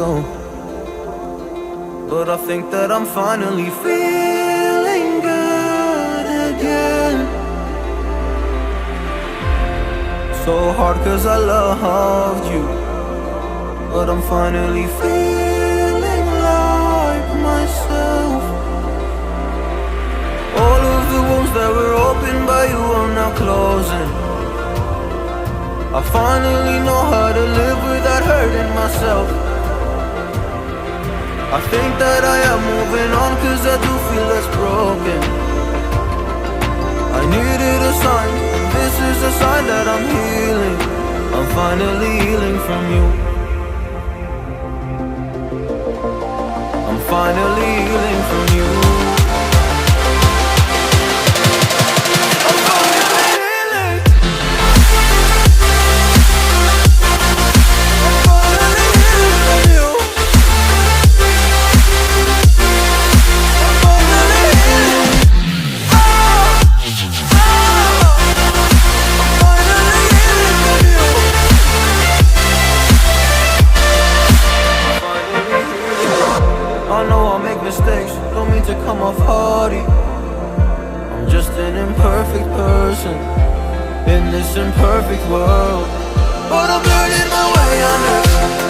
ago, but I think that I'm finally feeling good again. So hard cause I loved you, but I'm finally feeling like myself. All of the wounds that were opened by you are now closing. I finally know how to live without hurting myself. I think that I am moving on cause I do feel less broken. I needed a sign, this is a sign that I'm healing. I'm finally healing from you. I'm finally healing from you. Mistakes, don't mean to come off hardy. I'm just an imperfect person in this imperfect world, but I'm learning my way under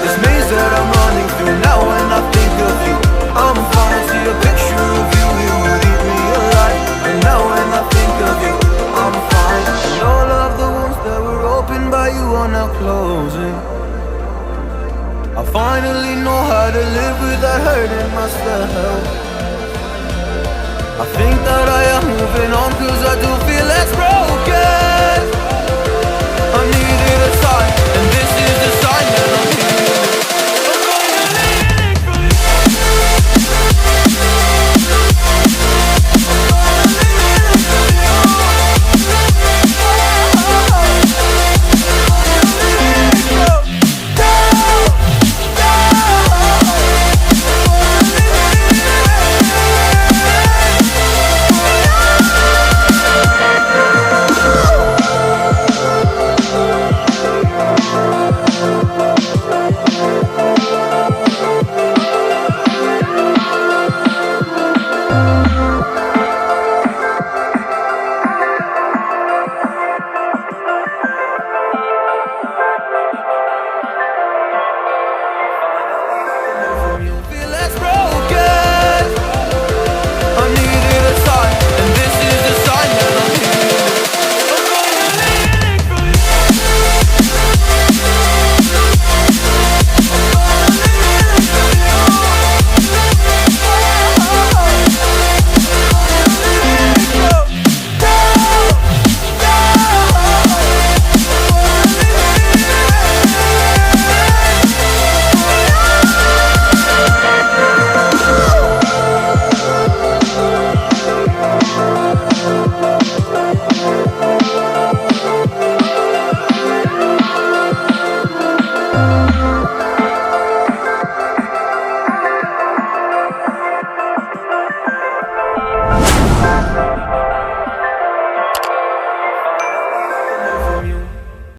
this maze that I'm running through. Now when I think of you, I'm fine. See a picture of you, it would eat me alive. And now when I think of you, I'm fine. And all of the wounds that were opened by you are now closing. I finally know how to live without hurting myself. I think that I am moving on cause I do feel less broken.